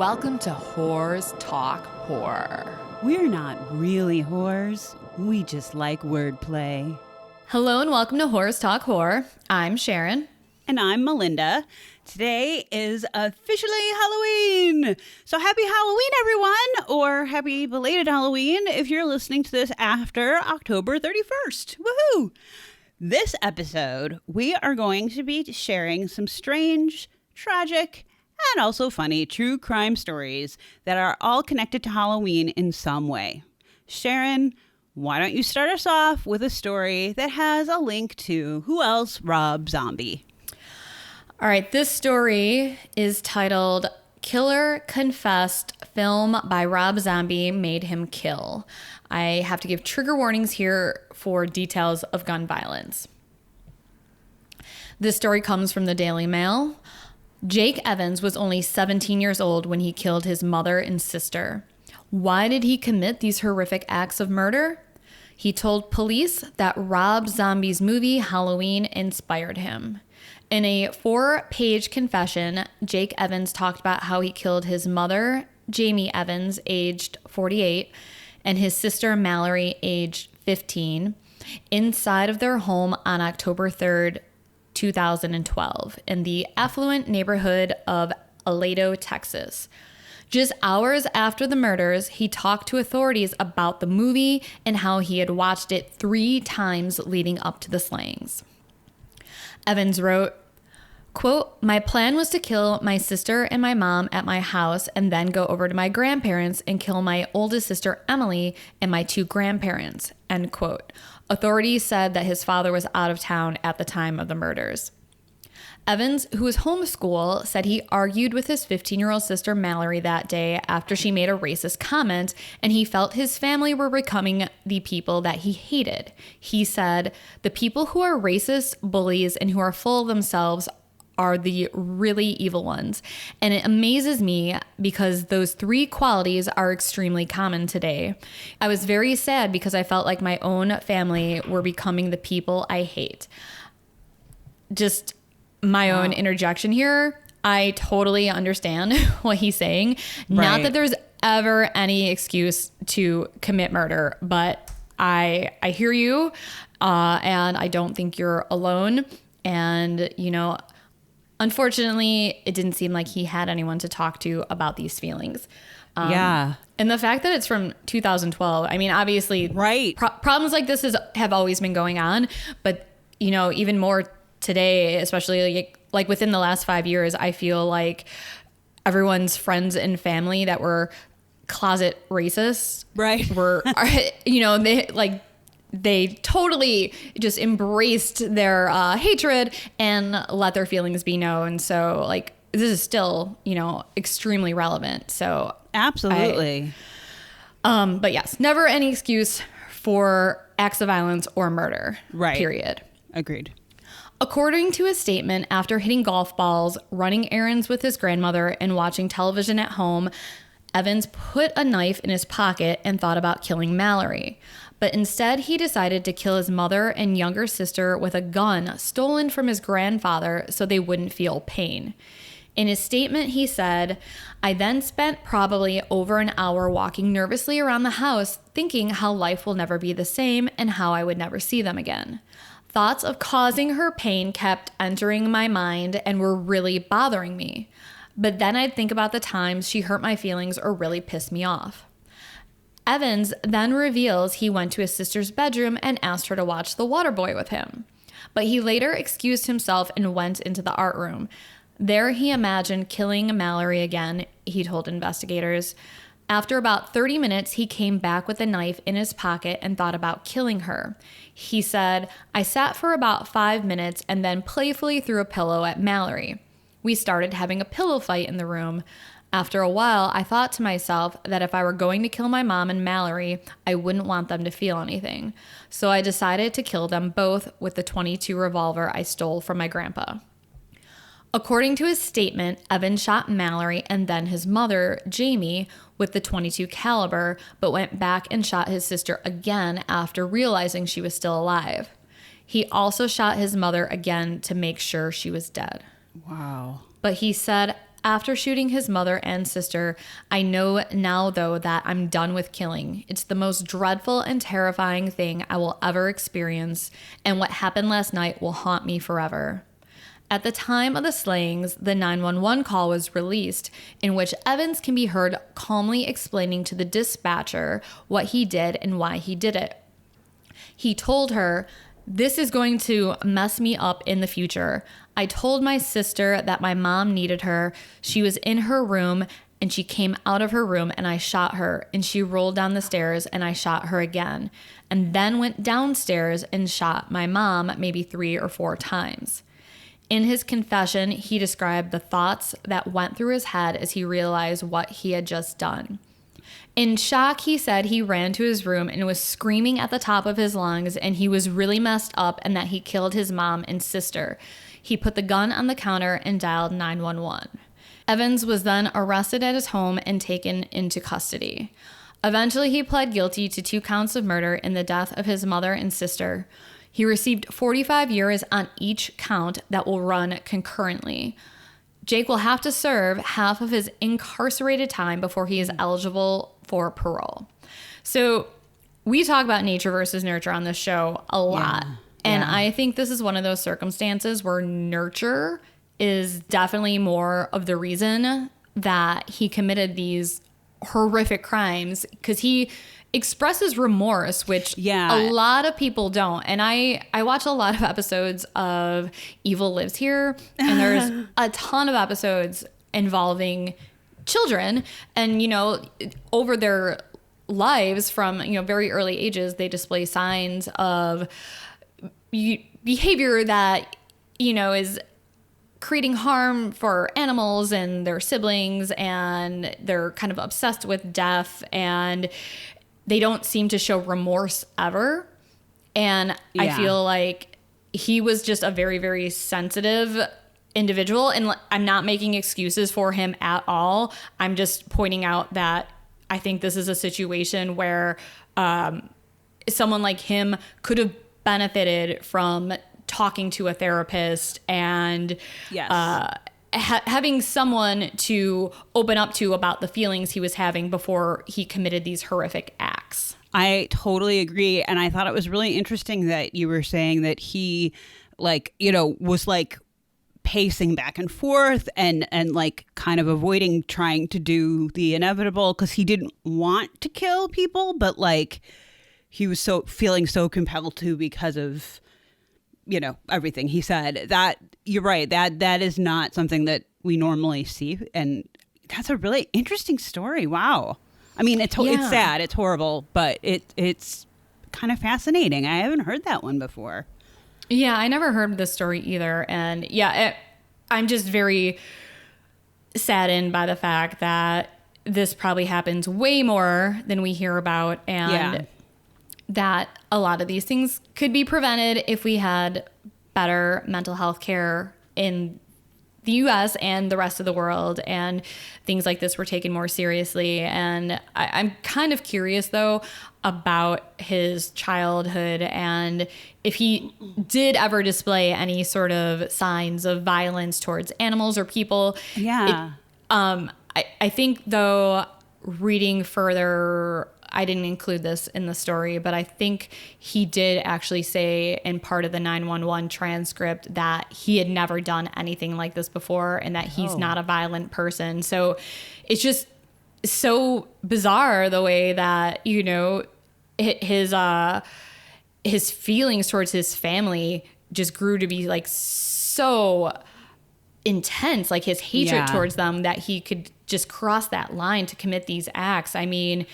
Welcome to Whores Talk Horror. We're not really whores. We just like wordplay. Hello and welcome to Whores Talk Horror. I'm Sharon. And I'm Melinda. Today is officially Halloween. So happy Halloween, everyone, or happy belated Halloween if you're listening to this after October 31st. Woohoo! This episode, we are going to be sharing some strange, tragic, and also funny true crime stories that are all connected to Halloween in some way. Sharon, why don't you start us off with a story that has a link to who else? Rob Zombie. All right, this story is titled Killer Confessed, Film by Rob Zombie Made Him Kill. I have to give trigger warnings here for details of gun violence. This story comes from the Daily Mail. Jake Evans was only 17 years old when he killed his mother and sister. Why did he commit these horrific acts of murder? He told police that Rob Zombie's movie Halloween inspired him. In a 4-page confession, Jake Evans talked about how he killed his mother, Jamie Evans, aged 48, and his sister, Mallory, aged 15, inside of their home on October 3rd, 2012, in the affluent neighborhood of Aledo, Texas. Just hours after the murders, he talked to authorities about the movie and how he had watched it 3 times leading up to the slayings. Evans wrote, quote, "My plan was to kill my sister and my mom at my house and then go over to my grandparents and kill my oldest sister, Emily, and my 2 grandparents," end quote. Authorities said that his father was out of town at the time of the murders. Evans, who was homeschooled, said he argued with his 15-year-old sister Mallory that day after she made a racist comment, and he felt his family were becoming the people that he hated. He said, "The people who are racist, bullies, and who are full of themselves are the really evil ones. And it amazes me because those 3 qualities are extremely common today. I was very sad because I felt like my own family were becoming the people I hate." Just my own interjection here. I totally understand what he's saying. Right. Not that there's ever any excuse to commit murder, but I hear you, and I don't think you're alone. And, unfortunately, it didn't seem like he had anyone to talk to about these feelings. Yeah. And the fact that it's from 2012, I mean, obviously, right. Problems like this have always been going on, but, even more today, especially like within the last 5 years, I feel like everyone's friends and family that were closet racists, right, they totally just embraced their hatred and let their feelings be known. So this is still, extremely relevant. So absolutely. But yes, never any excuse for acts of violence or murder. Right. Period. Agreed. According to his statement, after hitting golf balls, running errands with his grandmother, and watching television at home, Evans put a knife in his pocket and thought about killing Mallory. But instead, he decided to kill his mother and younger sister with a gun stolen from his grandfather so they wouldn't feel pain. In his statement, he said, "I then spent probably over an hour walking nervously around the house, thinking how life will never be the same and how I would never see them again. Thoughts of causing her pain kept entering my mind and were really bothering me. But then I'd think about the times she hurt my feelings or really pissed me off." Evans then reveals he went to his sister's bedroom and asked her to watch The Waterboy with him. But he later excused himself and went into the art room. There he imagined killing Mallory again, he told investigators. After about 30 minutes, he came back with a knife in his pocket and thought about killing her. He said, "I sat for about 5 minutes and then playfully threw a pillow at Mallory. We started having a pillow fight in the room. After a while, I thought to myself that if I were going to kill my mom and Mallory, I wouldn't want them to feel anything. So I decided to kill them both with the .22 revolver I stole from my grandpa." According to his statement, Evan shot Mallory and then his mother, Jamie, with the .22 caliber, but went back and shot his sister again after realizing she was still alive. He also shot his mother again to make sure she was dead. Wow. But he said After shooting his mother and sister, I know now, though, that I'm done with killing. It's the most dreadful and terrifying thing I will ever experience, and what happened last night will haunt me forever. At the time of the slayings, the 911 call was released, in which Evans can be heard calmly explaining to the dispatcher what he did and why he did it. He told her, "This is going to mess me up in the future. I told my sister that my mom needed her. She was in her room and she came out of her room and I shot her, and she rolled down the stairs and I shot her again, and then went downstairs and shot my mom maybe 3 or 4 times." In his confession, he described the thoughts that went through his head as he realized what he had just done. In shock, he said he ran to his room and was screaming at the top of his lungs, and he was really messed up and that he killed his mom and sister. He put the gun on the counter and dialed 911. Evans was then arrested at his home and taken into custody. Eventually, he pled guilty to 2 counts of murder in the death of his mother and sister. He received 45 years on each count that will run concurrently. Jake will have to serve half of his incarcerated time before he is eligible for parole. So we talk about nature versus nurture on this show a lot. Yeah. And I think this is one of those circumstances where nurture is definitely more of the reason that he committed these horrific crimes, because he expresses remorse, which a lot of people don't. And I watch a lot of episodes of Evil Lives Here, and there's a ton of episodes involving children, and, you know, over their lives from, you know, very early ages, they display signs of behavior that, you know, is creating harm for animals and their siblings, and they're kind of obsessed with death, and they don't seem to show remorse ever. And I feel like he was just a very, very sensitive individual, and I'm not making excuses for him at all. I'm just pointing out that I think this is a situation where someone like him could have benefited from talking to a therapist and having someone to open up to about the feelings he was having before he committed these horrific acts. I totally agree. And I thought it was really interesting that you were saying that he, like, you know, was like pacing back and forth and like kind of avoiding trying to do the inevitable because he didn't want to kill people, but like he was feeling so compelled to because of, you know, everything he said. That you're right, that is not something that we normally see, and that's a really interesting story. Wow. I mean, it's sad, it's horrible, but it's kind of fascinating. I haven't heard that one before. Yeah, I never heard this story either. And I'm just very saddened by the fact that this probably happens way more than we hear about, and that a lot of these things could be prevented if we had better mental health care in the US and the rest of the world, and things like this were taken more seriously. And I'm kind of curious, though, about his childhood and if he did ever display any sort of signs of violence towards animals or people. Yeah. I think, though, reading further, I didn't include this in the story, but I think he did actually say in part of the 911 transcript that he had never done anything like this before and that he's not a violent person. So it's just so bizarre the way that, you know, his feelings towards his family just grew to be like so intense, like his hatred towards them, that he could just cross that line to commit these acts. I mean,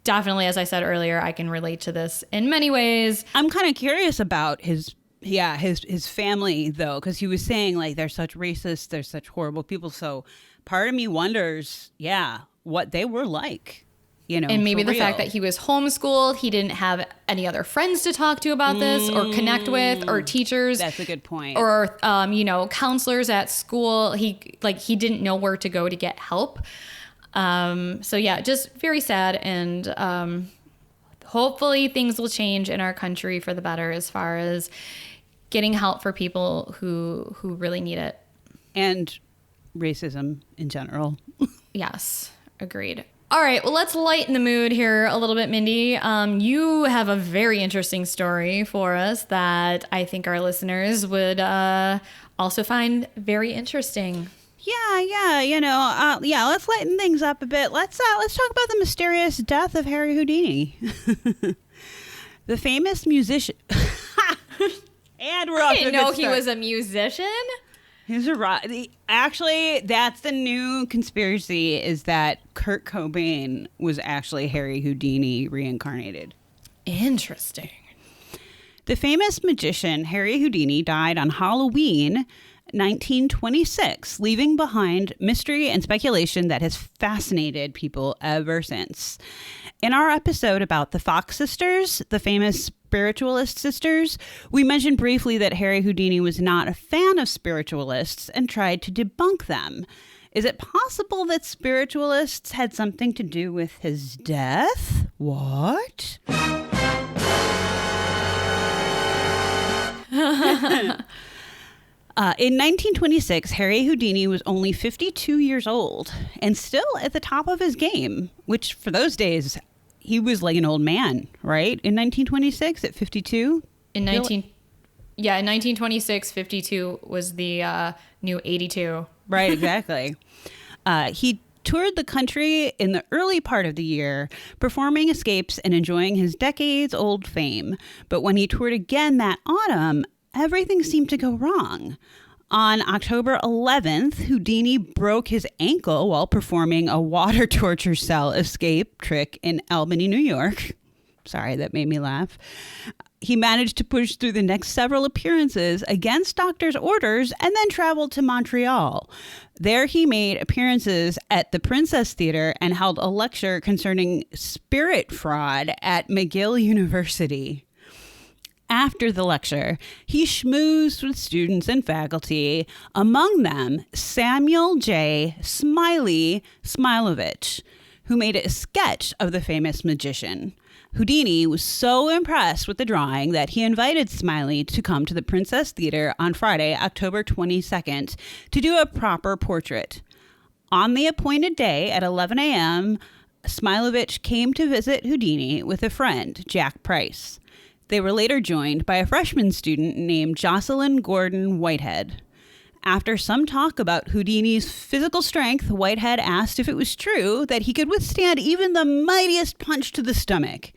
definitely, as I said earlier, I can relate to this in many ways. I'm kind of curious about his family, though, because he was saying, like, they're such racists, they're such horrible people. So part of me wonders, what they were like, you know, and maybe the fact that he was homeschooled, he didn't have any other friends to talk to about this or connect with, or teachers. That's a good point. Or, counselors at school. He didn't know where to go to get help. Just very sad, and hopefully things will change in our country for the better as far as getting help for people who really need it. And racism in general. Yes, agreed. All right, well, let's lighten the mood here a little bit, Mindy. You have a very interesting story for us that I think our listeners would also find very interesting. Yeah, let's lighten things up a bit. Let's talk about the mysterious death of Harry Houdini. The famous musician. And we're off I to a didn't know good he start. was a musician. He's a rock. Actually, that's the new conspiracy, is that Kurt Cobain was actually Harry Houdini reincarnated. Interesting. The famous magician Harry Houdini died on Halloween 1926, leaving behind mystery and speculation that has fascinated people ever since. In our episode about the Fox sisters, the famous spiritualist sisters, we mentioned briefly that Harry Houdini was not a fan of spiritualists and tried to debunk them. Is it possible that spiritualists had something to do with his death? What? In 1926, Harry Houdini was only 52 years old and still at the top of his game, which for those days, he was like an old man, right? In 1926 at 52? In 1926, 52 was the new 82. Right, exactly. He toured the country in the early part of the year, performing escapes and enjoying his decades-old fame. But when he toured again that autumn, everything seemed to go wrong. On October 11th, Houdini broke his ankle while performing a water torture cell escape trick in Albany, New York. Sorry, that made me laugh. He managed to push through the next several appearances against doctors' orders and then traveled to Montreal. There he made appearances at the Princess Theater and held a lecture concerning spirit fraud at McGill University. After the lecture, he schmoozed with students and faculty, among them Samuel J. Smiley Smilovich, who made a sketch of the famous magician. Houdini was so impressed with the drawing that he invited Smiley to come to the Princess Theater on Friday, October 22nd, to do a proper portrait. On the appointed day at 11 a.m., Smilovich came to visit Houdini with a friend, Jack Price. They were later joined by a freshman student named Jocelyn Gordon Whitehead. After some talk about Houdini's physical strength, Whitehead asked if it was true that he could withstand even the mightiest punch to the stomach.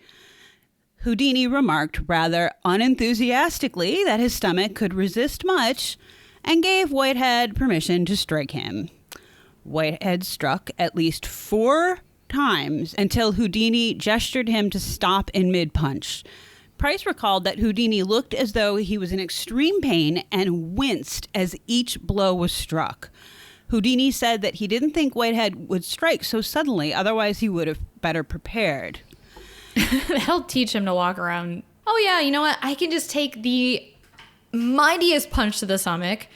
Houdini remarked rather unenthusiastically that his stomach could resist much and gave Whitehead permission to strike him. Whitehead struck at least 4 times until Houdini gestured him to stop in mid-punch. Price recalled that Houdini looked as though he was in extreme pain and winced as each blow was struck. Houdini said that he didn't think Whitehead would strike so suddenly, otherwise he would have better prepared. That'll teach him to walk around. Oh yeah, you know what? I can just take the mightiest punch to the stomach.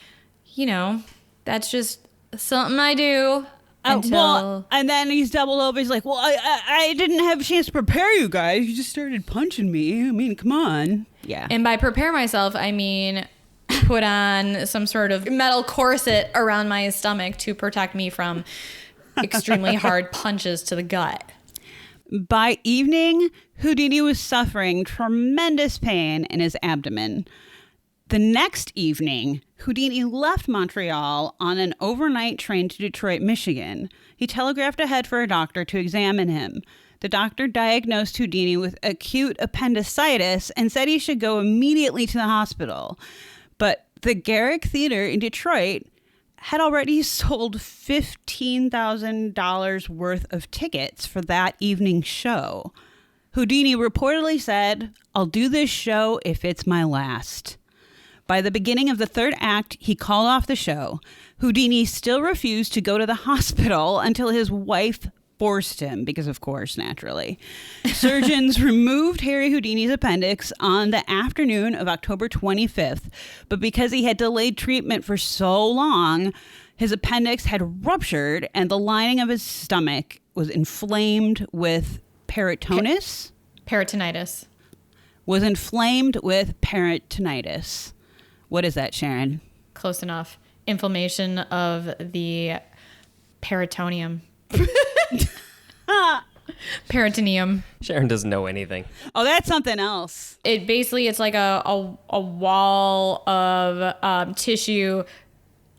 You know, that's just something I do. Well, and then he's doubled over. He's like, well, I didn't have a chance to prepare you guys. You just started punching me. I mean, come on. Yeah. And by prepare myself, I mean put on some sort of metal corset around my stomach to protect me from extremely hard punches to the gut. By evening, Houdini was suffering tremendous pain in his abdomen. The next evening, Houdini left Montreal on an overnight train to Detroit, Michigan. He telegraphed ahead for a doctor to examine him. The doctor diagnosed Houdini with acute appendicitis and said he should go immediately to the hospital. But the Garrick Theater in Detroit had already sold $15,000 worth of tickets for that evening's show. Houdini reportedly said, "I'll do this show if it's my last." By the beginning of the third act, he called off the show. Houdini still refused to go to the hospital until his wife forced him, because of course, naturally. Surgeons removed Harry Houdini's appendix on the afternoon of October 25th, but because he had delayed treatment for so long, his appendix had ruptured and the lining of his stomach was inflamed with peritonitis. Peritonitis. Was inflamed with peritonitis. What is that, Sharon? Close enough. inflammation of the peritoneum. Peritoneum. Sharon doesn't know anything. Oh, that's something else. It's like a wall of tissue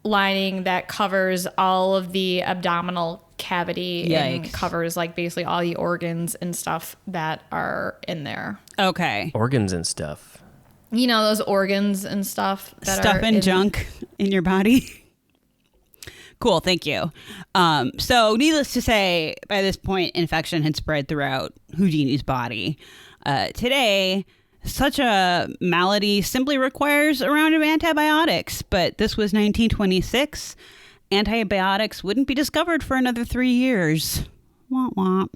lining that covers all of the abdominal cavity. Yikes. And covers like basically all the organs and stuff that are in there. Okay. Organs and stuff. You know, those organs and stuff that Stuff are and junk in your body. Cool, thank you. So needless to say, by this point, infection had spread throughout Houdini's body. Today, such a malady simply requires a round of antibiotics, but this was 1926. Antibiotics wouldn't be discovered for another 3 years. Womp womp.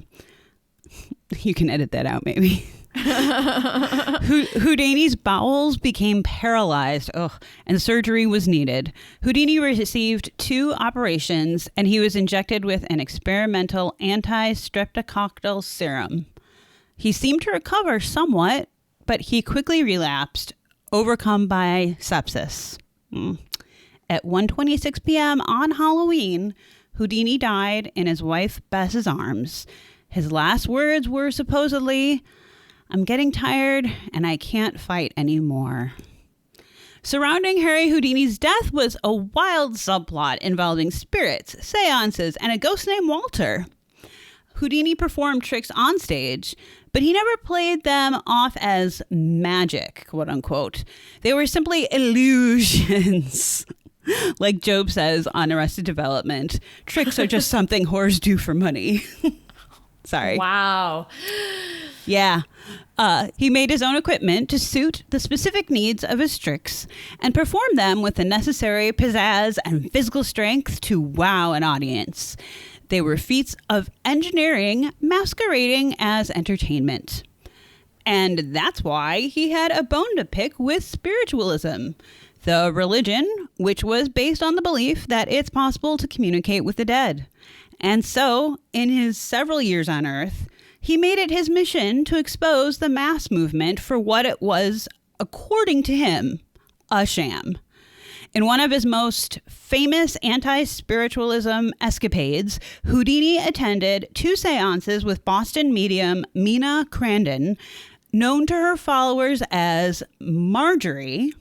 You can edit that out, maybe. Houdini's bowels became paralyzed, and surgery was needed. Houdini received 2 operations, and he was injected with an experimental anti-streptococcal serum. He seemed to recover somewhat, but he quickly relapsed, overcome by sepsis. At 1:26 p.m. on Halloween, Houdini died in his wife Bess's arms. His last words were supposedly, "I'm getting tired and I can't fight anymore." Surrounding Harry Houdini's death was a wild subplot involving spirits, seances, and a ghost named Walter. Houdini performed tricks on stage, but he never played them off as magic, quote unquote. They were simply illusions. Like Job says on Arrested Development, tricks are just something whores do for money. Sorry. Wow. Yeah. He made his own equipment to suit the specific needs of his tricks and performed them with the necessary pizzazz and physical strength to wow an audience. They were feats of engineering masquerading as entertainment. And that's why he had a bone to pick with spiritualism, the religion which was based on the belief that it's possible to communicate with the dead. And so, in his several years on Earth, he made it his mission to expose the mass movement for what it was, according to him, a sham. In one of his most famous anti-spiritualism escapades, Houdini attended 2 seances with Boston medium Mina Crandon, known to her followers as Marjorie,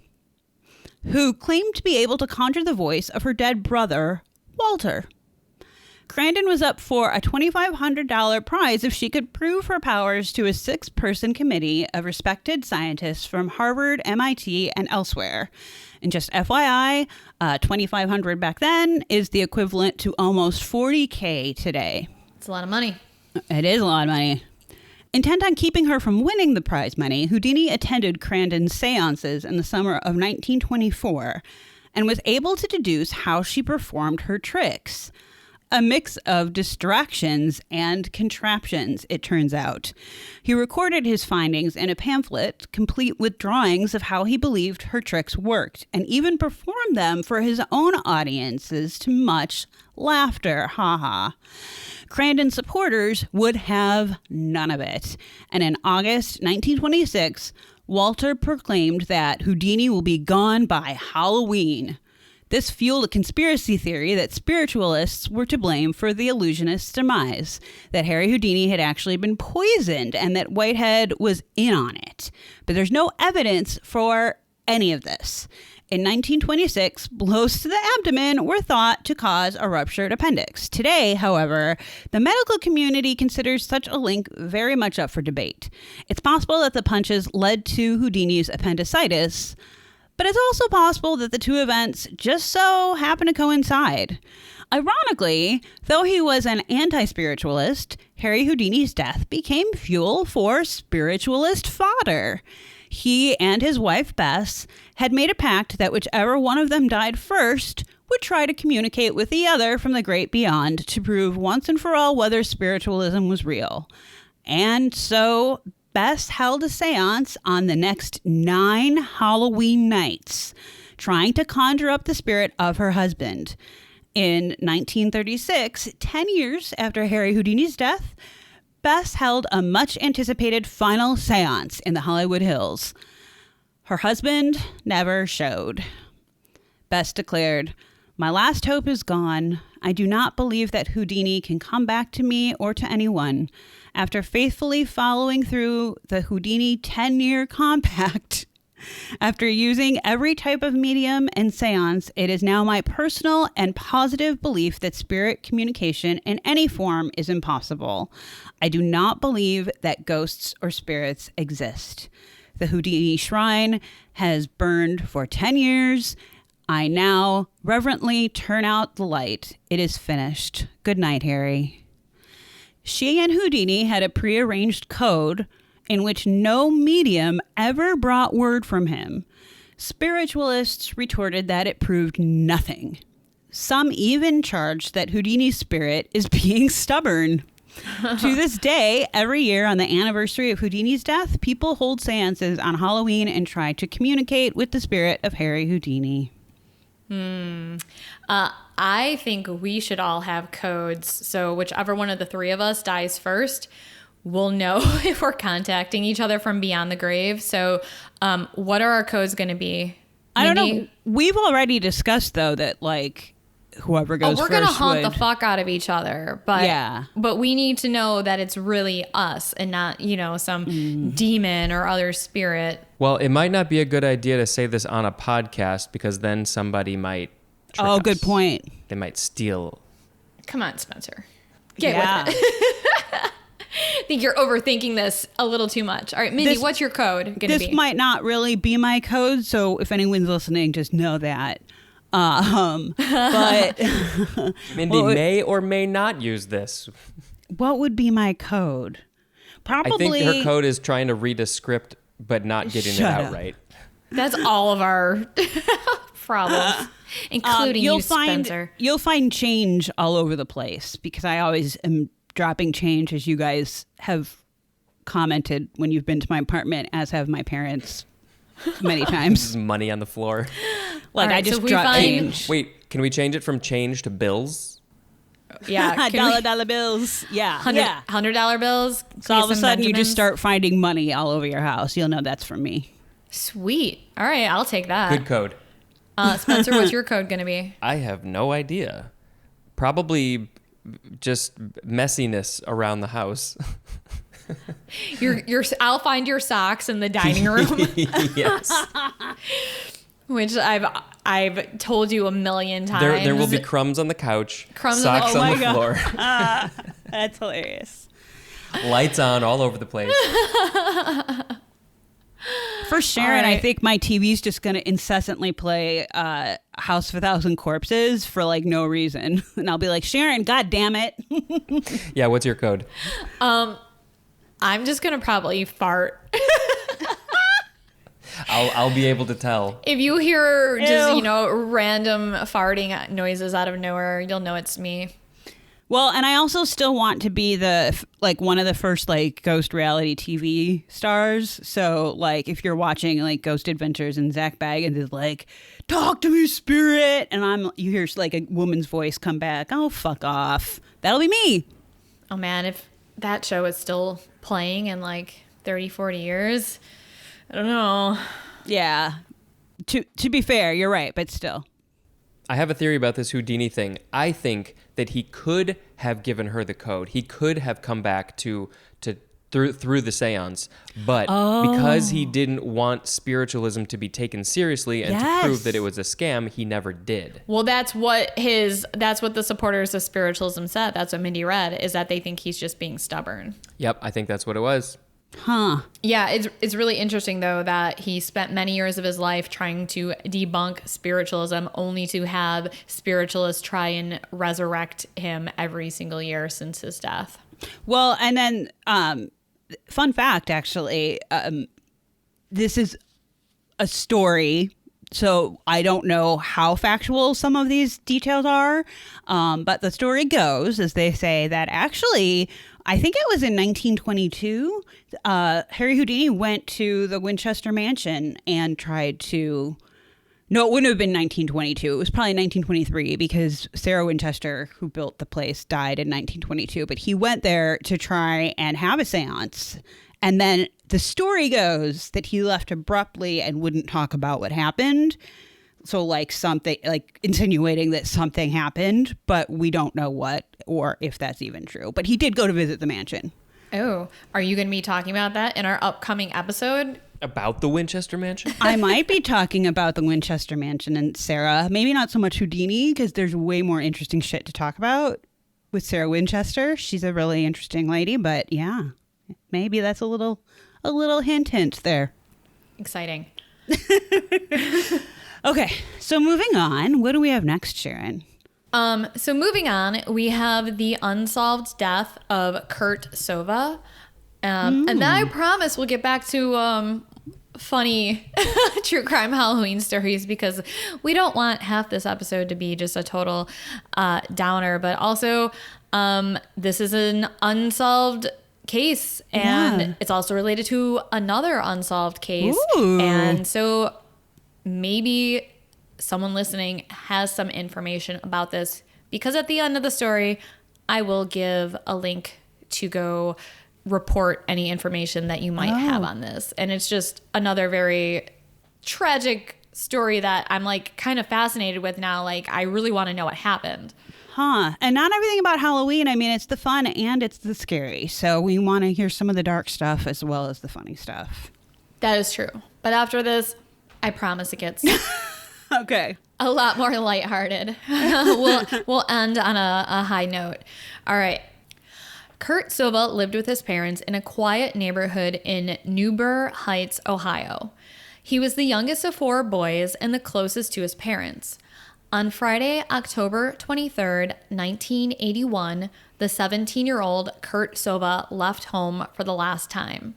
who claimed to be able to conjure the voice of her dead brother, Walter. Crandon was up for a $2,500 prize if she could prove her powers to a 6-person committee of respected scientists from Harvard, MIT, and elsewhere. And just FYI, $2,500 back then is the equivalent to almost $40,000 today. It's a lot of money. It is a lot of money. Intent on keeping her from winning the prize money, Houdini attended Crandon's seances in the summer of 1924 and was able to deduce how she performed her tricks. A mix of distractions and contraptions, it turns out. He recorded his findings in a pamphlet, complete with drawings of how he believed her tricks worked, and even performed them for his own audiences to much laughter. Ha. Crandon's supporters would have none of it. And in August 1926, Walter proclaimed that Houdini will be gone by Halloween. This fueled a conspiracy theory that spiritualists were to blame for the illusionist's demise, that Harry Houdini had actually been poisoned, and that Whitehead was in on it. But there's no evidence for any of this. In 1926, blows to the abdomen were thought to cause a ruptured appendix. Today, however, the medical community considers such a link very much up for debate. It's possible that the punches led to Houdini's appendicitis, but it's also possible that the 2 events just so happen to coincide. Ironically, though he was an anti-spiritualist, Harry Houdini's death became fuel for spiritualist fodder. He and his wife, Bess, had made a pact that whichever one of them died first would try to communicate with the other from the great beyond to prove once and for all whether spiritualism was real. And so Bess held a seance on the next 9 Halloween nights, trying to conjure up the spirit of her husband. In 1936, 10 years after Harry Houdini's death, Bess held a much-anticipated final seance in the Hollywood Hills. Her husband never showed. Bess declared, My last hope is gone. I do not believe that Houdini can come back to me or to anyone. After faithfully following through the Houdini 10-year compact, after using every type of medium and seance, it is now my personal and positive belief that spirit communication in any form is impossible. I do not believe that ghosts or spirits exist. The Houdini shrine has burned for 10 years. I now reverently turn out the light. It is finished. Good night, Harry. She and Houdini had a prearranged code in which no medium ever brought word from him. Spiritualists retorted that it proved nothing. Some even charged that Houdini's spirit is being stubborn. To this day, every year on the anniversary of Houdini's death, people hold seances on Halloween and try to communicate with the spirit of Harry Houdini. I think we should all have codes. So whichever one of the three of us dies first, we'll know if we're contacting each other from beyond the grave. So what are our codes going to be? I don't Mindy? know. We've already discussed, though, that, like, whoever goes we're first gonna haunt would... the fuck out of each other, but Yeah. but we need to know that it's really us and not, some demon or other spirit. Well, it might not be a good idea to say this on a podcast because then somebody might trick us. good point. They might steal. Come on, Spencer, get Yeah. with it. I think you're overthinking this a little too much. All right, Mindy, This- what's your code gonna This be? might not really be my code, so if anyone's listening, just know that. But Mindy may or may not use this. what would be my code? I Probably... think her code is trying to read a script but not getting it Shut out up. right. That's all of our problems, including you, Spencer. You'll find change all over the place because I always am dropping change, as you guys have commented when you've been to my apartment, as have my parents many times. There's money on the floor. Like, All right, I just so if we drop find- change. Wait, can we change it from change to bills? Yeah, dollar bills. Yeah. Yeah. $100 bills. So all of a some sudden you Benjamins. just start finding money all over your house. You'll know that's from me. Sweet. All right, I'll take that. Good code. Spencer, what's your code gonna be? I have no idea. Probably just messiness around the house. I'll find your socks in the dining room, Yes. which I've told you a million times. There will be crumbs on the couch, Crumbs on the- socks oh on my the God. floor, That's hilarious. lights on all over the place. For Sharon, All right. I think my TV's just going to incessantly play House of a Thousand Corpses for like no reason. And I'll be like, Sharon, God damn it. Yeah, what's your code? I'm just gonna probably fart. I'll be able to tell. If you hear just Ew. random farting noises out of nowhere, you'll know it's me. Well, and I also still want to be one of the first like ghost reality TV stars. So like if you're watching like Ghost Adventures and Zach Baggins is like, talk to me, spirit. And you hear like a woman's voice come back. Oh, fuck off. That'll be me. Oh man, if that show is still playing in like 30, 40 years, I don't know. Yeah. To be fair, you're right, but still. I have a theory about this Houdini thing. I think that he could have given her the code. He could have come back through the seance, but because he didn't want spiritualism to be taken seriously and to prove that it was a scam, he never did. Well, that's what the supporters of spiritualism said. That's what Mindy read, is that they think he's just being stubborn. Yep, I think that's what it was. Huh. Yeah, it's really interesting though that he spent many years of his life trying to debunk spiritualism, only to have spiritualists try and resurrect him every single year since his death. Well, and then fun fact, actually, this is a story, so I don't know how factual some of these details are, but the story goes, as they say, that actually, I think it was in 1922, Harry Houdini went to the Winchester Mansion and tried to... No, it wouldn't have been 1922. It was probably 1923 because Sarah Winchester, who built the place, died in 1922. But he went there to try and have a seance. And then the story goes that he left abruptly and wouldn't talk about what happened So like something, like insinuating that something happened, but we don't know what or if that's even true. But he did go to visit the mansion. Oh, are you going to be talking about that in our upcoming episode? About the Winchester Mansion? I might be talking about the Winchester Mansion and Sarah. Maybe not so much Houdini, because there's way more interesting shit to talk about with Sarah Winchester. She's a really interesting lady, but yeah, maybe that's a little hint there. Exciting. Okay, so moving on, what do we have next, Sharon? So moving on, we have the unsolved death of Kurt Silva. And then I promise we'll get back to funny true crime Halloween stories, because we don't want half this episode to be just a total downer. But also, this is an unsolved case, and it's also related to another unsolved case. Ooh. And so maybe someone listening has some information about this, because at the end of the story, I will give a link to go report any information that you might have on this. And it's just another very tragic story that I'm like kind of fascinated with now. Like, I really want to know what happened. Huh. And not everything about Halloween. I mean, it's the fun and it's the scary. So we want to hear some of the dark stuff as well as the funny stuff. That is true. But after this, I promise it gets Okay. a lot more lighthearted. We'll end on a high note. All right. Kurt Silva lived with his parents in a quiet neighborhood in Newburgh Heights, Ohio. He was the youngest of 4 boys and the closest to his parents. On Friday, October 23rd, 1981, the 17-year-old Kurt Silva left home for the last time.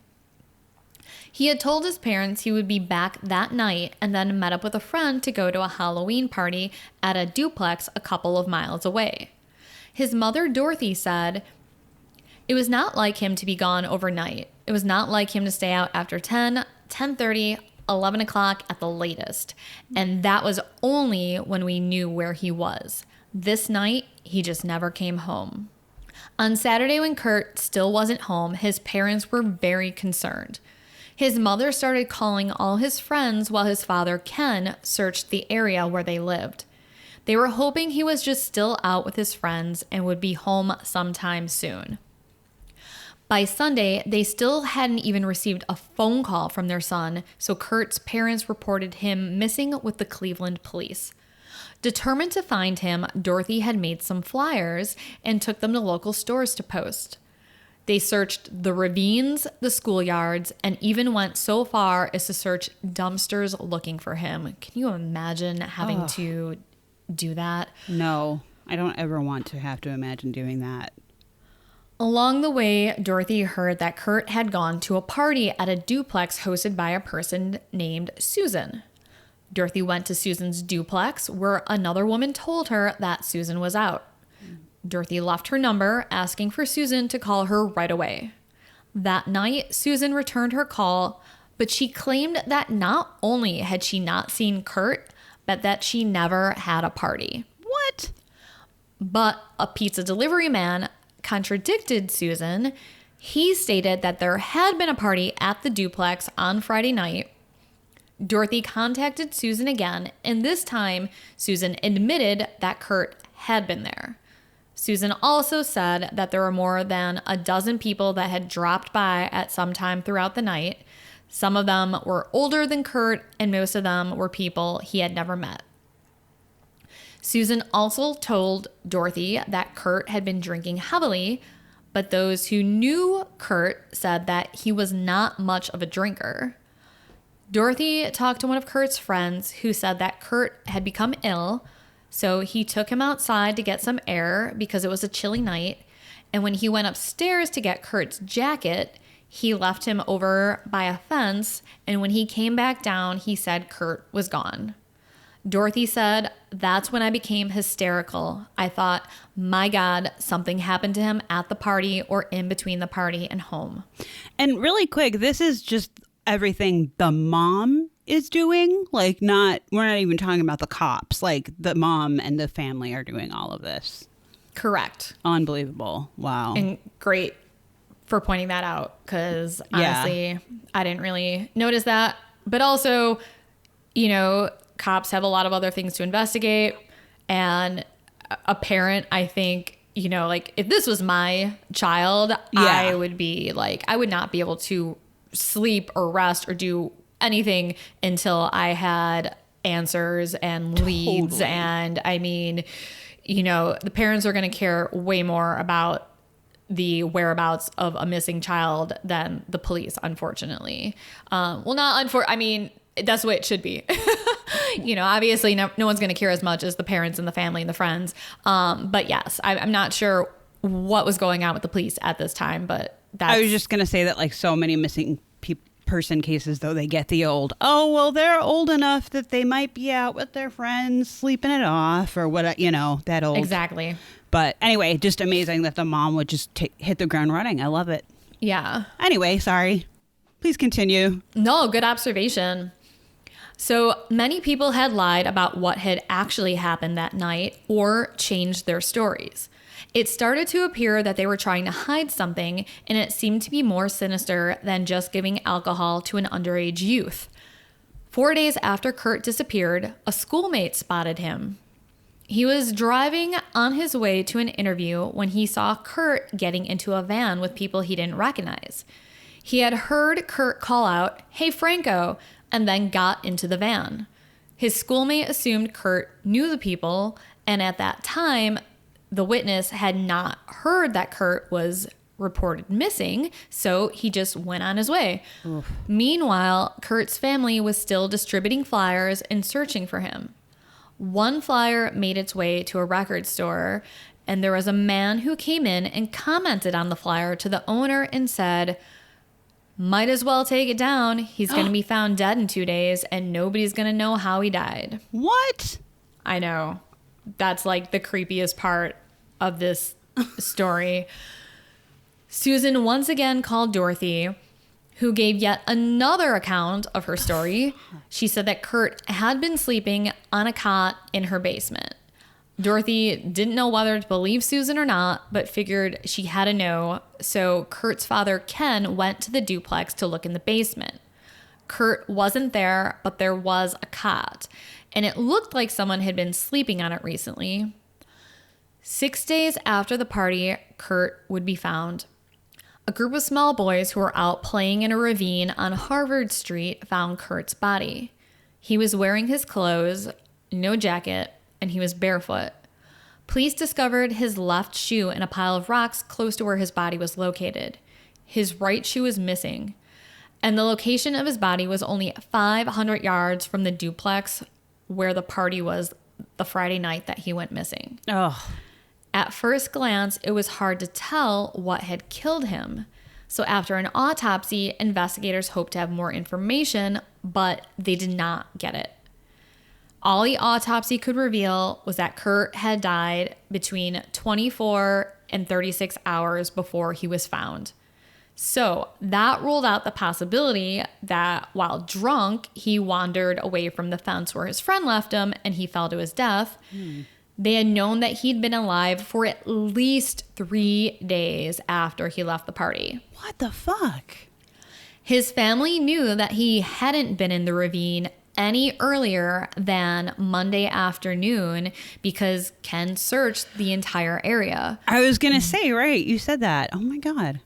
He had told his parents he would be back that night and then met up with a friend to go to a Halloween party at a duplex a couple of miles away. His mother, Dorothy, said, "It was not like him to be gone overnight. It was not like him to stay out after 10, 10:30, 11 o'clock at the latest. And that was only when we knew where he was. This night, he just never came home." On Saturday, when Kurt still wasn't home, his parents were very concerned. His mother started calling all his friends while his father, Ken, searched the area where they lived. They were hoping he was just still out with his friends and would be home sometime soon. By Sunday, they still hadn't even received a phone call from their son, so Kurt's parents reported him missing with the Cleveland police. Determined to find him, Dorothy had made some flyers and took them to local stores to post. They searched the ravines, the schoolyards, and even went so far as to search dumpsters looking for him. Can you imagine having to do that? No, I don't ever want to have to imagine doing that. Along the way, Dorothy heard that Kurt had gone to a party at a duplex hosted by a person named Susan. Dorothy went to Susan's duplex, where another woman told her that Susan was out. Dorothy left her number, asking for Susan to call her right away. That night, Susan returned her call, but she claimed that not only had she not seen Kurt, but that she never had a party. What? But a pizza delivery man contradicted Susan. He stated that there had been a party at the duplex on Friday night. Dorothy contacted Susan again, and this time, Susan admitted that Kurt had been there. Susan also said that there were more than a dozen people that had dropped by at some time throughout the night. Some of them were older than Kurt, and most of them were people he had never met. Susan also told Dorothy that Kurt had been drinking heavily, but those who knew Kurt said that he was not much of a drinker. Dorothy talked to one of Kurt's friends who said that Kurt had become ill, so he took him outside to get some air because it was a chilly night, and when he went upstairs to get Kurt's jacket, he left him over by a fence, and when he came back down, he said Kurt was gone. Dorothy said, "That's when I became hysterical. I thought, my God, something happened to him at the party or in between the party and home." And really quick, this is just everything the mom is doing. Like, we're not even talking about the cops. Like, the mom and the family are doing all of this. Correct. Unbelievable. Wow. And great for pointing that out, because honestly, I didn't really notice that. But also, cops have a lot of other things to investigate. And a parent, I think, you know, like if this was my child, I would be like, I would not be able to sleep or rest or do anything until I had answers and leads. Totally. And I mean, you know, the parents are going to care way more about the whereabouts of a missing child than the police, unfortunately. I mean, that's the way it should be. You know, obviously no one's going to care as much as the parents and the family and the friends. But yes, I'm not sure what was going on with the police at this time, but I was just going to say that like so many missing person cases, though, they get the old, oh, well, they're old enough that they might be out with their friends sleeping it off or what, you know, that old. Exactly. But anyway, just amazing that the mom would just hit the ground running. I love it. Yeah. Anyway, sorry. Please continue. No, good observation. So many people had lied about what had actually happened that night or changed their stories. It started to appear that they were trying to hide something, and it seemed to be more sinister than just giving alcohol to an underage youth. 4 days after Kurt disappeared, a schoolmate spotted him. He was driving on his way to an interview when he saw Kurt getting into a van with people he didn't recognize. He had heard Kurt call out, "Hey, Franco," and then got into the van. His schoolmate assumed Kurt knew the people, and at that time, the witness had not heard that Kurt was reported missing, so he just went on his way. Oof. Meanwhile, Kurt's family was still distributing flyers and searching for him. One flyer made its way to a record store, and there was a man who came in and commented on the flyer to the owner and said, "Might as well take it down. He's going to be found dead in 2 days, and nobody's going to know how he died." What? I know. That's like the creepiest part of this story. Susan once again called Dorothy, who gave yet another account of her story. She said that Kurt had been sleeping on a cot in her basement. Dorothy didn't know whether to believe Susan or not, but figured she had to know. So Kurt's father, Ken, went to the duplex to look in the basement. Kurt wasn't there, but there was a cot, and it looked like someone had been sleeping on it recently. 6 days after the party, Kurt would be found. A group of small boys who were out playing in a ravine on Harvard Street found Kurt's body. He was wearing his clothes, no jacket, and he was barefoot. Police discovered his left shoe in a pile of rocks close to where his body was located. His right shoe was missing, and the location of his body was only 500 yards from the duplex where the party was the Friday night that he went missing. Oh. At first glance, it was hard to tell what had killed him. So after an autopsy, investigators hoped to have more information, but they did not get it. All the autopsy could reveal was that Kurt had died between 24 and 36 hours before he was found. So that ruled out the possibility that while drunk, he wandered away from the fence where his friend left him and he fell to his death. They had known that he'd been alive for at least 3 days after he left the party. What the fuck? His family knew that he hadn't been in the ravine any earlier than Monday afternoon because Ken searched the entire area. I was going to say, right, you said that. Oh my God.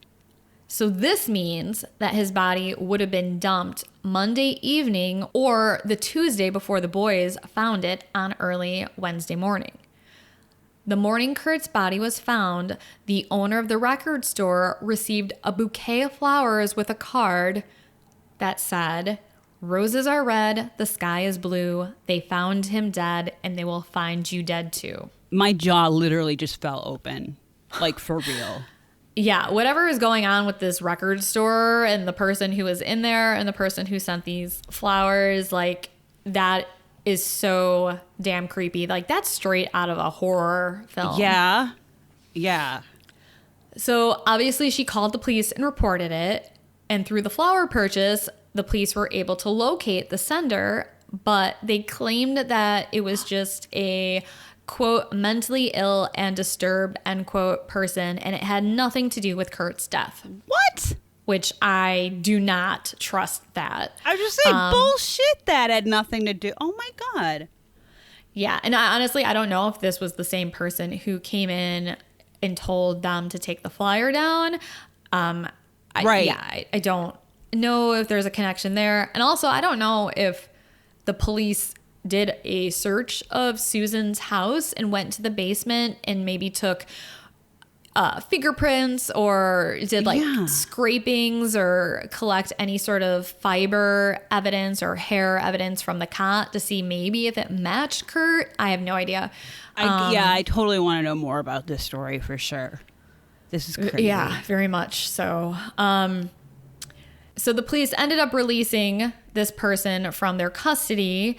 So this means that his body would have been dumped Monday evening or the Tuesday before the boys found it on early Wednesday morning. The morning Kurt's body was found, the owner of the record store received a bouquet of flowers with a card that said, "Roses are red, the sky is blue. They found him dead, and they will find you dead too." My jaw literally just fell open, like for real. Yeah, whatever is going on with this record store and the person who was in there and the person who sent these flowers, like that is so damn creepy. Like that's straight out of a horror film. Yeah. Yeah. So obviously she called the police and reported it. And through the flower purchase, the police were able to locate the sender, but they claimed that it was just a quote, mentally ill and disturbed, end quote, person, and it had nothing to do with Kurt's death. What? which I do not trust that. I was just saying, bullshit, that had nothing to do. Oh my God. Yeah. And honestly, I don't know if this was the same person who came in and told them to take the flyer down. Right. I don't know if there's a connection there. And also, I don't know if the police did a search of Susan's house and went to the basement and maybe took fingerprints or did scrapings or collect any sort of fiber evidence or hair evidence from the cot to see maybe if it matched Kurt. I have no idea. I totally want to know more about this story for sure. This is crazy. Yeah, very much so. So the police ended up releasing this person from their custody,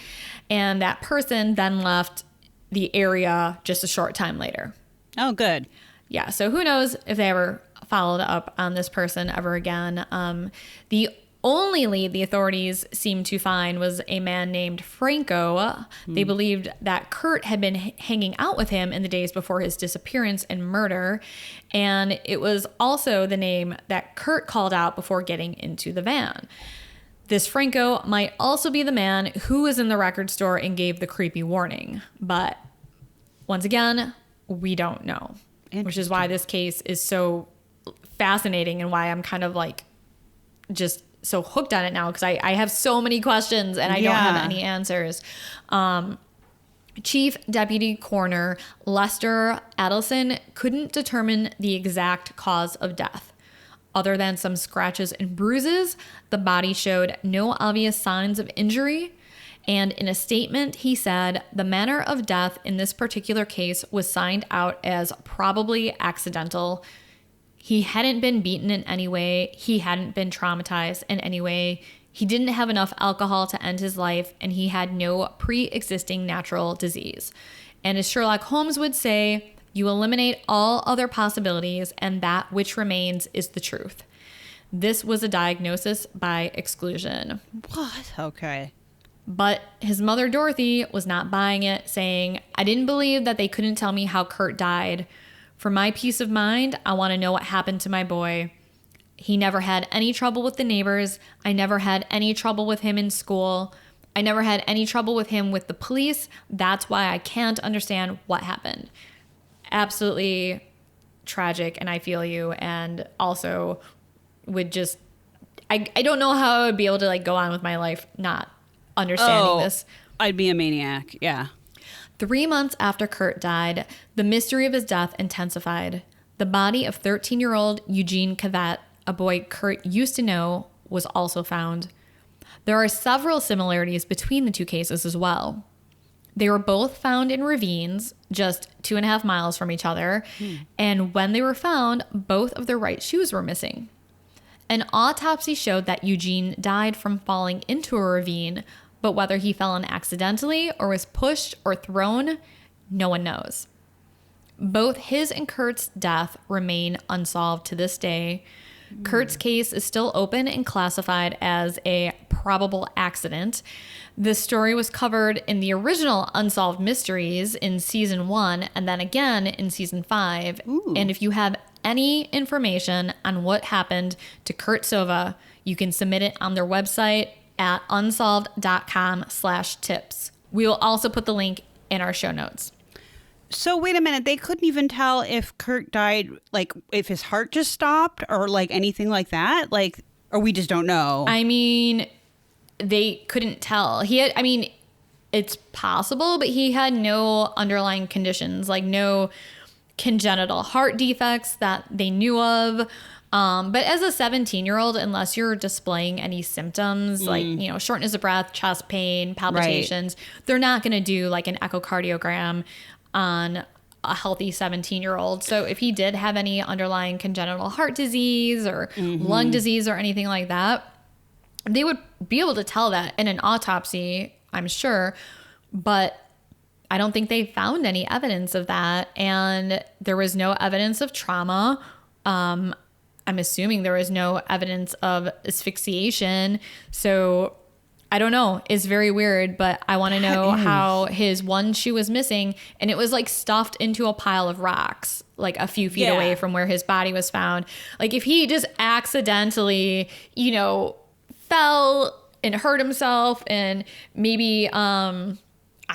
and that person then left the area just a short time later. Oh, good. Yeah, so who knows if they ever followed up on this person ever again. The only lead the authorities seemed to find was a man named Franco. They believed that Kurt had been hanging out with him in the days before his disappearance and murder. And it was also the name that Kurt called out before getting into the van. This Franco might also be the man who was in the record store and gave the creepy warning. But once again, we don't know. Which is why this case is so fascinating and why I'm kind of like just so hooked on it now, because I have so many questions and I don't have any answers. Chief Deputy Coroner Lester Adelson couldn't determine the exact cause of death. Other than some scratches and bruises, the body showed no obvious signs of injury. And in a statement, he said the manner of death in this particular case was signed out as probably accidental. He hadn't been beaten in any way. He hadn't been traumatized in any way. He didn't have enough alcohol to end his life, and he had no pre-existing natural disease. And as Sherlock Holmes would say, you eliminate all other possibilities, and that which remains is the truth. This was a diagnosis by exclusion. What? Okay. But his mother, Dorothy, was not buying it, saying, I didn't believe that they couldn't tell me how Kurt died. For my peace of mind, I want to know what happened to my boy. He never had any trouble with the neighbors. I never had any trouble with him in school. I never had any trouble with him with the police. That's why I can't understand what happened. Absolutely tragic, and I feel you. And also would just, I don't know how I would be able to like go on with my life not understanding this. I'd be a maniac. Yeah. 3 months after Kurt died, the mystery of his death intensified. The body of 13-year-old Eugene Cavett, a boy Kurt used to know, was also found. There are several similarities between the two cases as well. They were both found in ravines, just 2.5 miles from each other, and when they were found, both of their right shoes were missing. An autopsy showed that Eugene died from falling into a ravine, but whether he fell in accidentally or was pushed or thrown, no one knows. Both his and Kurt's death remain unsolved to this day. Kurt's case is still open and classified as a probable accident. This story was covered in the original Unsolved Mysteries in season 1 and then again in season 5. Ooh. And if you have any information on what happened to Kurt Silva, you can submit it on their website at unsolved.com/tips. We will also put the link in our show notes. So wait a minute, they couldn't even tell if Kurt died, like if his heart just stopped or like anything like that? Like, or we just don't know. I mean, they couldn't tell. It's possible, but he had no underlying conditions, like no congenital heart defects that they knew of. But as a 17-year-old, unless you're displaying any symptoms like, shortness of breath, chest pain, palpitations, they're not going to do like an echocardiogram on a healthy 17-year-old. So if he did have any underlying congenital heart disease or lung disease or anything like that, they would be able to tell that in an autopsy, I'm sure. But I don't think they found any evidence of that. And there was no evidence of trauma. I'm assuming there was no evidence of asphyxiation. So I don't know. It's very weird, but I want to know how his one shoe was missing, and it was like stuffed into a pile of rocks, like a few feet away from where his body was found. Like if he just accidentally, fell and hurt himself, and maybe, I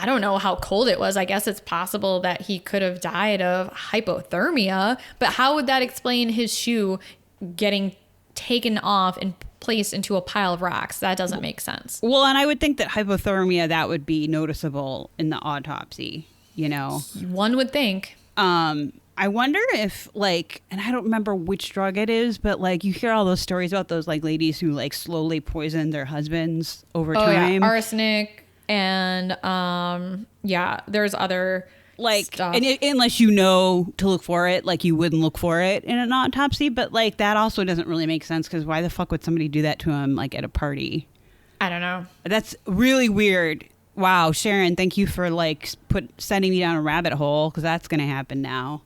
don't know how cold it was. I guess it's possible that he could have died of hypothermia, but how would that explain his shoe getting taken off and placed into a pile of rocks? That doesn't make sense. Well, and I would think that hypothermia, that would be noticeable in the autopsy, One would think. I wonder if and I don't remember which drug it is, but you hear all those stories about those ladies who slowly poison their husbands over time. Yeah, arsenic and there's other stuff. And unless you know to look for it, you wouldn't look for it in an autopsy, but that also doesn't really make sense, because why the fuck would somebody do that to him at a party? I don't know. That's really weird. Wow, Sharon, thank you for sending me down a rabbit hole, because that's going to happen now.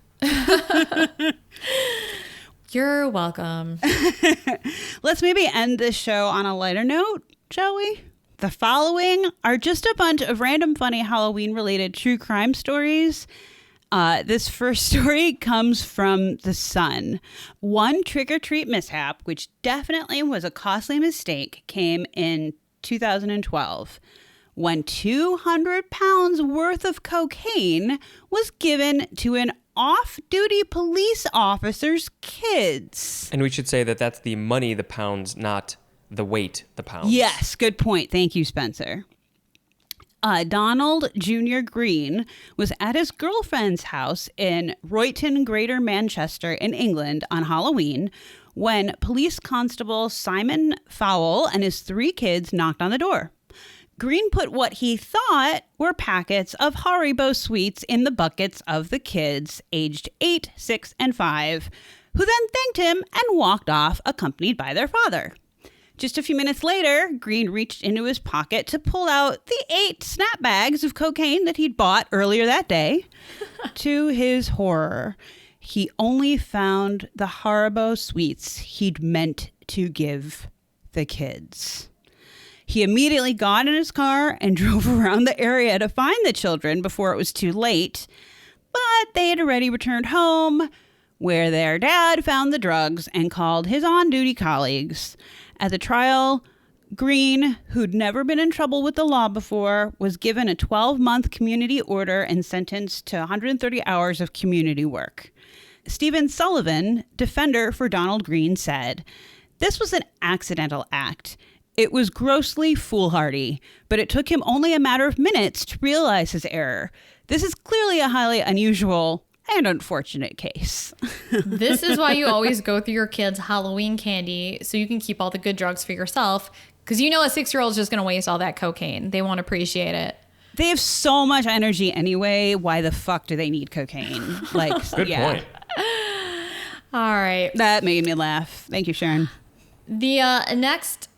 You're welcome. Let's maybe end this show on a lighter note, shall we? The following are just a bunch of random funny Halloween-related true crime stories. This first story comes from The Sun. One trick-or-treat mishap, which definitely was a costly mistake, came in 2012 when 200 pounds worth of cocaine was given to an off-duty police officer's kids. And we should say that that's the money, the pounds, not the weight, the pounds. Yes, good point. Thank you, Spencer. Donald Jr. Green was at his girlfriend's house in Royton, Greater Manchester in England on Halloween when police constable Simon Fowle and his 3 kids knocked on the door. Green put what he thought were packets of Haribo sweets in the buckets of the kids, aged 8, 6, and 5, who then thanked him and walked off, accompanied by their father. Just a few minutes later, Green reached into his pocket to pull out the 8 snap bags of cocaine that he'd bought earlier that day. To his horror, he only found the Haribo sweets he'd meant to give the kids. He immediately got in his car and drove around the area to find the children before it was too late. But they had already returned home, where their dad found the drugs and called his on-duty colleagues. At the trial, Green, who'd never been in trouble with the law before, was given a 12-month community order and sentenced to 130 hours of community work. Stephen Sullivan, defender for Donald Green, said, "This was an accidental act. It was grossly foolhardy, but it took him only a matter of minutes to realize his error. This is clearly a highly unusual and unfortunate case." This is why you always go through your kids' Halloween candy so you can keep all the good drugs for yourself, because a 6-year-old is just going to waste all that cocaine. They won't appreciate it. They have so much energy anyway. Why the fuck do they need cocaine? Good point. All right. That made me laugh. Thank you, Sharon. The next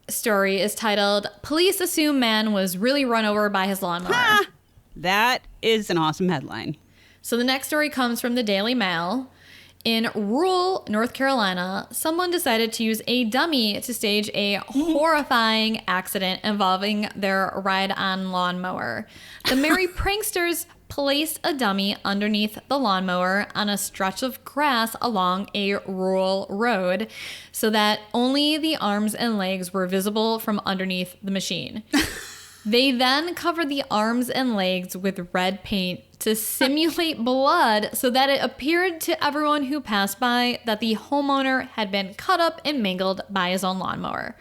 story is titled, "Police Assume Man Was Really Run Over by His Lawnmower." That is an awesome headline. So the next story comes from the Daily Mail. In rural North Carolina, someone decided to use a dummy to stage a horrifying accident involving their ride-on lawnmower. The merry pranksters placed a dummy underneath the lawnmower on a stretch of grass along a rural road so that only the arms and legs were visible from underneath the machine. They then covered the arms and legs with red paint to simulate blood so that it appeared to everyone who passed by that the homeowner had been cut up and mangled by his own lawnmower.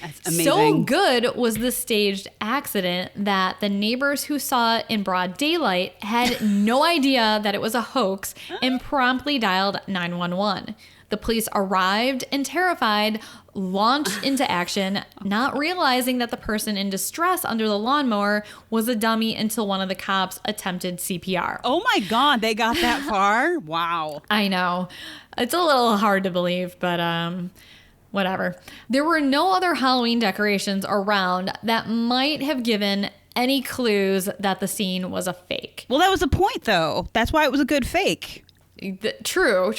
That's amazing. So good was the staged accident that the neighbors who saw it in broad daylight had no idea that it was a hoax and promptly dialed 911. The police arrived and, terrified, launched into action, not realizing that the person in distress under the lawnmower was a dummy until one of the cops attempted CPR. Oh my God, they got that far? Wow. I know. It's a little hard to believe, but whatever. There were no other Halloween decorations around that might have given any clues that the scene was a fake. Well, that was the point, though. That's why it was a good fake. True.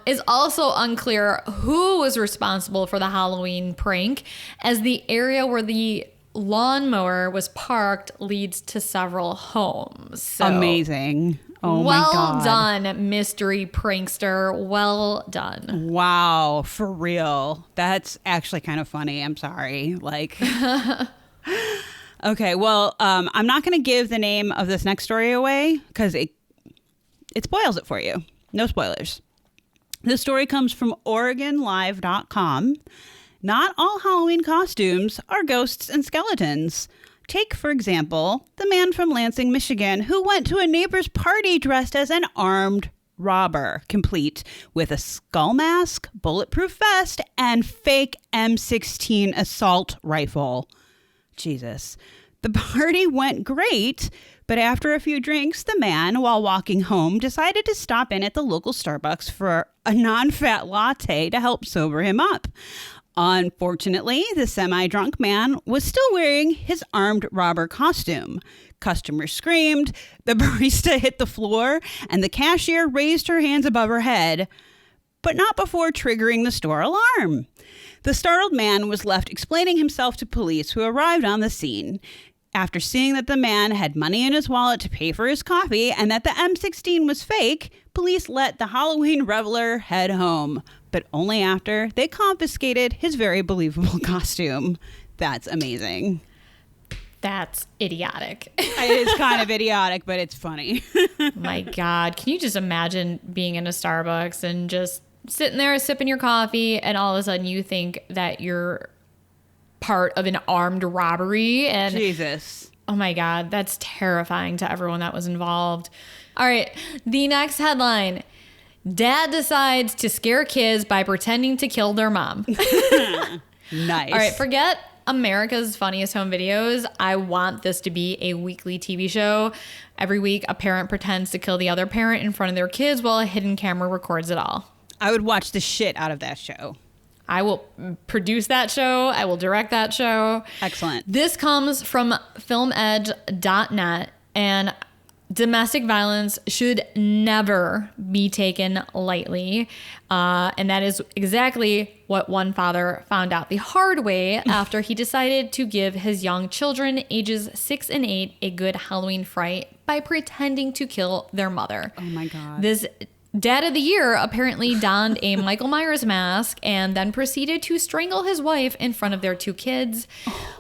Is also unclear who was responsible for the Halloween prank, as the area where the lawnmower was parked leads to several homes. So, amazing. Oh my God. Well done, mystery prankster. Well done. Wow, for real. That's actually kind of funny. I'm sorry. Like, okay, well, I'm not going to give the name of this next story away because it spoils it for you. No spoilers. This story comes from OregonLive.com. Not all Halloween costumes are ghosts and skeletons. Take, for example, the man from Lansing, Michigan, who went to a neighbor's party dressed as an armed robber, complete with a skull mask, bulletproof vest, and fake M16 assault rifle. Jesus. The party went great, but after a few drinks, the man, while walking home, decided to stop in at the local Starbucks for a non-fat latte to help sober him up. Unfortunately, the semi-drunk man was still wearing his armed robber costume. Customers screamed, the barista hit the floor, and the cashier raised her hands above her head, but not before triggering the store alarm. The startled man was left explaining himself to police, who arrived on the scene. After seeing that the man had money in his wallet to pay for his coffee and that the M16 was fake, police let the Halloween reveler head home, but only after they confiscated his very believable costume. That's amazing. That's idiotic. It is kind of idiotic, but it's funny. My God. Can you just imagine being in a Starbucks and just sitting there sipping your coffee, and all of a sudden you think that you're part of an armed robbery? And Jesus. Oh my God, that's terrifying to everyone that was involved. All right, the next headline. Dad decides to scare kids by pretending to kill their mom. Nice. All right, forget America's Funniest Home Videos. I want this to be a weekly TV show. Every week, a parent pretends to kill the other parent in front of their kids while a hidden camera records it all. I would watch the shit out of that show. I will produce that show. I will direct that show. Excellent. This comes from filmedge.net, and domestic violence should never be taken lightly. And that is exactly what one father found out the hard way after he decided to give his young children, ages 6 and 8, a good Halloween fright by pretending to kill their mother. Oh my God. This Dad of the Year apparently donned a Michael Myers mask and then proceeded to strangle his wife in front of their 2 kids.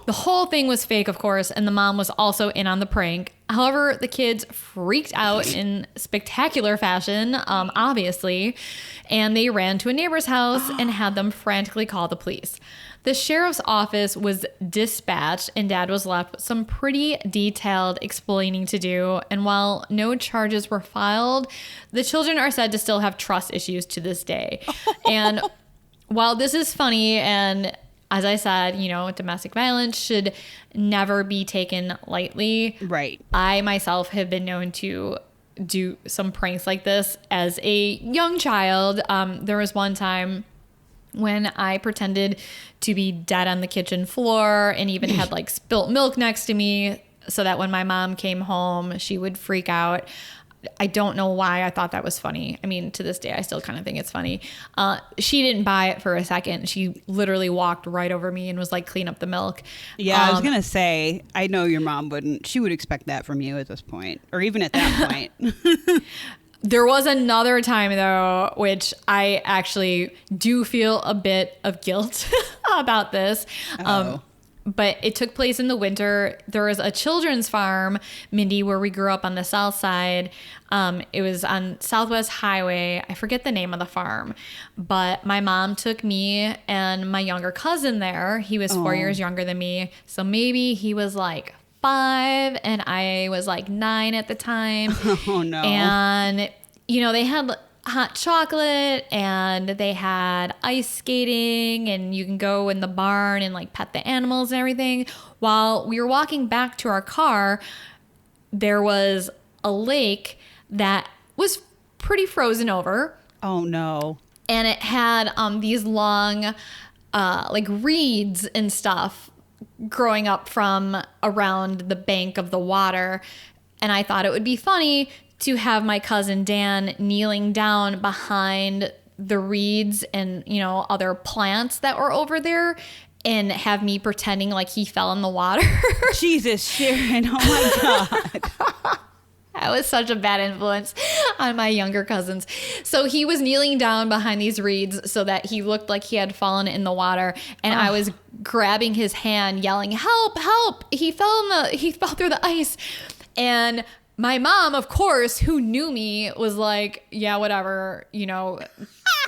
The whole thing was fake, of course, and the mom was also in on the prank. However, the kids freaked out in spectacular fashion, obviously, and they ran to a neighbor's house and had them frantically call the police. The sheriff's office was dispatched, and Dad was left with some pretty detailed explaining to do. And while no charges were filed, the children are said to still have trust issues to this day. And while this is funny, and as I said, you know, domestic violence should never be taken lightly. Right. I myself have been known to do some pranks like this as a young child. There was one time when I pretended to be dead on the kitchen floor and even had like spilt milk next to me so that when my mom came home, she would freak out. I don't know why I thought that was funny. I mean, to this day, I still kind of think it's funny. She didn't buy it for a second. She literally walked right over me and was like, clean up the milk. Yeah, I was going to say, I know your mom wouldn't. She would expect that from you at this point, or even at that point. There was another time, though, which I actually do feel a bit of guilt about this. But it took place in the winter. There was a children's farm, Mindy, where we grew up on the south side. It was on Southwest Highway. I forget the name of the farm. But my mom took me and my younger cousin there. He was 4 years younger than me. So maybe he was like 5 and I was like 9 at the time. Oh, no. And, you know, they had hot chocolate and they had ice skating, and you can go in the barn and like pet the animals and everything. While we were walking back to our car, there was a lake that was pretty frozen over. Oh, no. And it had these long like reeds and stuff growing up from around the bank of the water. And I thought it would be funny to have my cousin Dan kneeling down behind the reeds and, other plants that were over there and have me pretending like he fell in the water. Jesus, Sharon. Oh my God. I was such a bad influence on my younger cousins. So he was kneeling down behind these reeds so that he looked like he had fallen in the water. And I was grabbing his hand, yelling, "Help, help. He fell through the ice." And my mom, of course, who knew me, was like, "Yeah, whatever,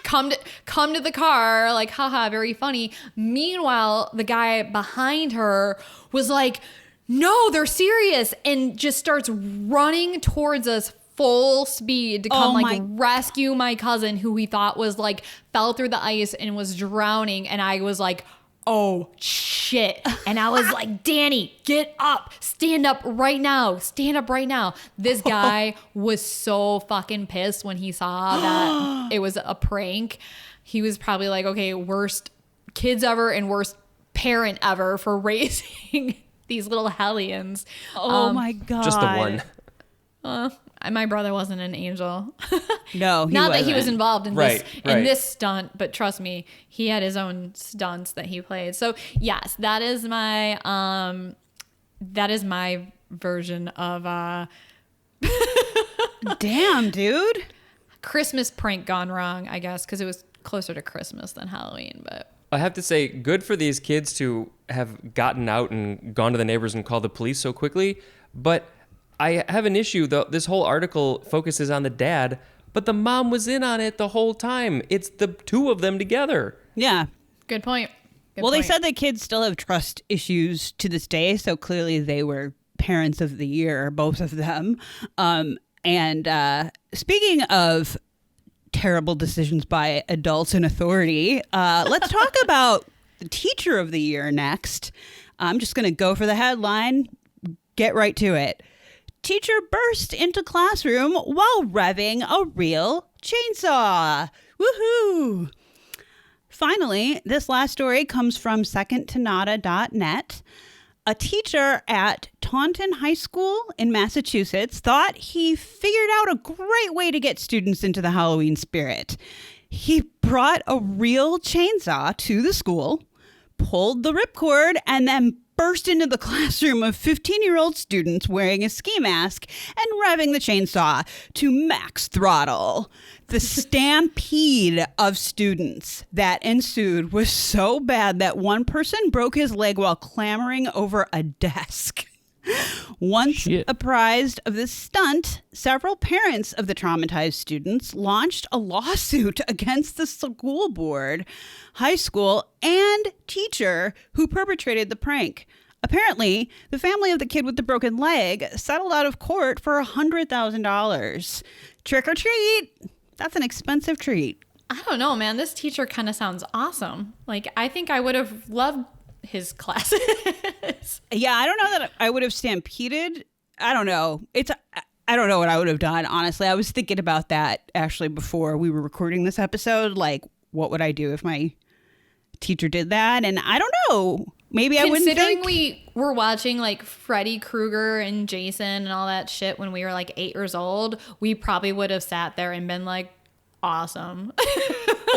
come to the car, like, haha, very funny." Meanwhile, the guy behind her was like, "No, they're serious," and just starts running towards us full speed to come rescue my cousin, who we thought was like fell through the ice and was drowning. And I was like, "Oh shit." And I was like, "Danny, get up, stand up right now, stand up right now." This guy was so fucking pissed when he saw that it was a prank. He was probably like, "Okay, worst kids ever and worst parent ever for raising these little hellions." Oh my God. Just the one. My brother wasn't an angel. No, Not that he wasn't. was involved in Right. this stunt, but trust me, he had his own stunts that he played. So yes, that is my version of Damn, dude. Christmas prank gone wrong, I guess, because it was closer to Christmas than Halloween. But I have to say, good for these kids to have gotten out and gone to the neighbors and called the police so quickly. But I have an issue, though. This whole article focuses on the dad, but the mom was in on it the whole time. It's the two of them together. Yeah. good point. They said the kids still have trust issues to this day, so clearly they were parents of the year, both of them. And speaking of terrible decisions by adults in authority, let's talk about the teacher of the year next. I'm just going to go for the headline, get right to it. Teacher burst into classroom while revving a real chainsaw. Woohoo! Finally, this last story comes from secondtonada.net. A teacher at Taunton High School in Massachusetts thought he figured out a great way to get students into the Halloween spirit. He brought a real chainsaw to the school, pulled the ripcord, and then burst into the classroom of 15-year-old students wearing a ski mask and revving the chainsaw to max throttle. The stampede of students that ensued was so bad that one person broke his leg while clambering over a desk. Once apprised of this stunt, several parents of the traumatized students launched a lawsuit against the school board, high school, and teacher who perpetrated the prank. Apparently, the family of the kid with the broken leg settled out of court for $100,000. Trick or treat! That's an expensive treat. I don't know, man. This teacher kind of sounds awesome. Like, I think I would have loved his classes. Yeah, I don't know that I would have stampeded. I don't know. I don't know what I would have done, honestly. I was thinking about that actually before we were recording this episode. Like, what would I do if my teacher did that? And I don't know. Maybe I wouldn't think. Considering we were watching like Freddy Krueger and Jason and all that shit when we were like 8 years old, we probably would have sat there and been like, awesome.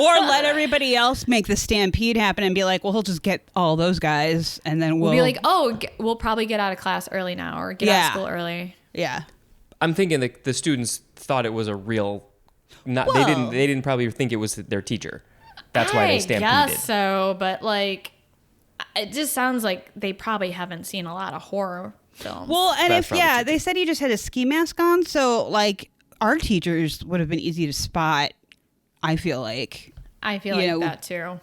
Or let everybody else make the stampede happen and be like, well, he'll just get all those guys and then we'll be like, oh, we'll probably get out of class early now or get out of school early. Yeah. I'm thinking that the students thought it was a real. They didn't probably think it was their teacher. That's why they stampeded. I guess so, but like, it just sounds like they probably haven't seen a lot of horror films. Well, and they said he just had a ski mask on, so like our teachers would have been easy to spot. I feel like that too.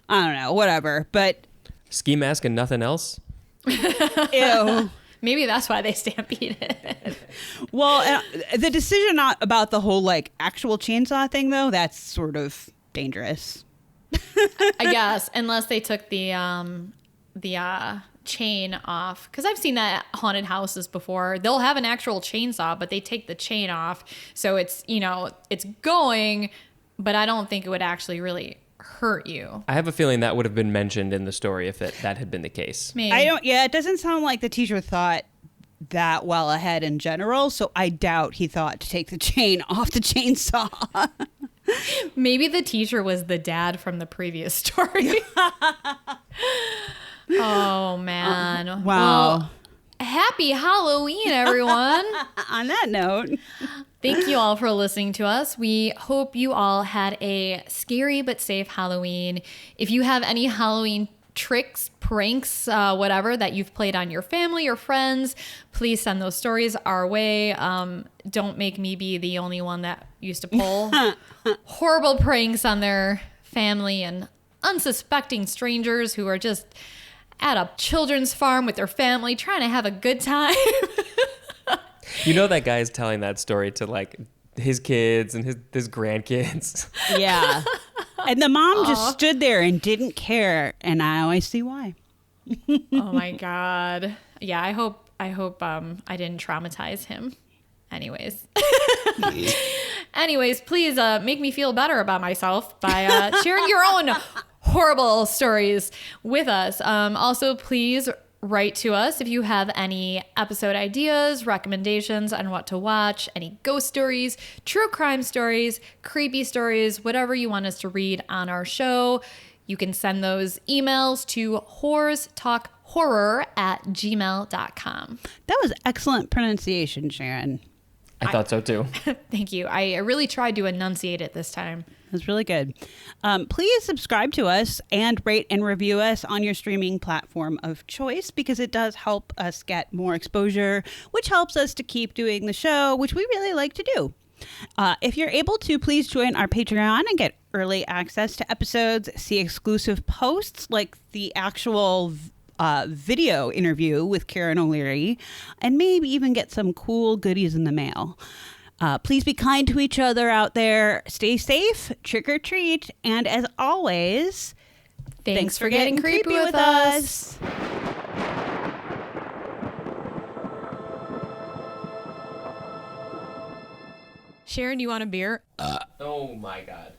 I don't know, whatever, but ski mask and nothing else. Ew. Maybe that's why they stampeded. Well, the decision not about the whole like actual chainsaw thing though, that's sort of dangerous. I guess, unless they took the chain off, because I've seen that at haunted houses before. They'll have an actual chainsaw, but they take the chain off, so it's it's going, but I don't think it would actually really hurt you. I have a feeling that would have been mentioned in the story if that had been the case. Maybe. It doesn't sound like the teacher thought that well ahead in general, so I doubt he thought to take the chain off the chainsaw. Maybe the teacher was the dad from the previous story. Oh, man. Wow. Well, happy Halloween, everyone. On that note, Thank you all for listening to us. We hope you all had a scary but safe Halloween. If you have any Halloween tricks, pranks, whatever that you've played on your family or friends, please send those stories our way. Don't make me be the only one that used to pull horrible pranks on their family and unsuspecting strangers who are just at a children's farm with their family trying to have a good time. You know that guy's telling that story to like his kids and his grandkids. yeah. And the mom just stood there and didn't care, and I always see why. Oh my God. Yeah, I hope I didn't traumatize him. Anyways, please make me feel better about myself by sharing your own horrible stories with us. Also, please write to us if you have any episode ideas, recommendations on what to watch, any ghost stories, true crime stories, creepy stories, whatever you want us to read on our show. You can send those emails to whorestalkhorror@gmail.com. That was excellent pronunciation, Sharon. I thought so too. Thank you. I really tried to enunciate it this time. It was really good. Please subscribe to us and rate and review us on your streaming platform of choice, because it does help us get more exposure, which helps us to keep doing the show, which we really like to do. If you're able to, please join our Patreon and get early access to episodes, see exclusive posts like the actual video interview with Karen O'Leary, and maybe even get some cool goodies in the mail. Please be kind to each other out there. Stay safe, trick or treat, and as always, Thanks for getting creepy with us. Sharon, you want a beer? Oh my God.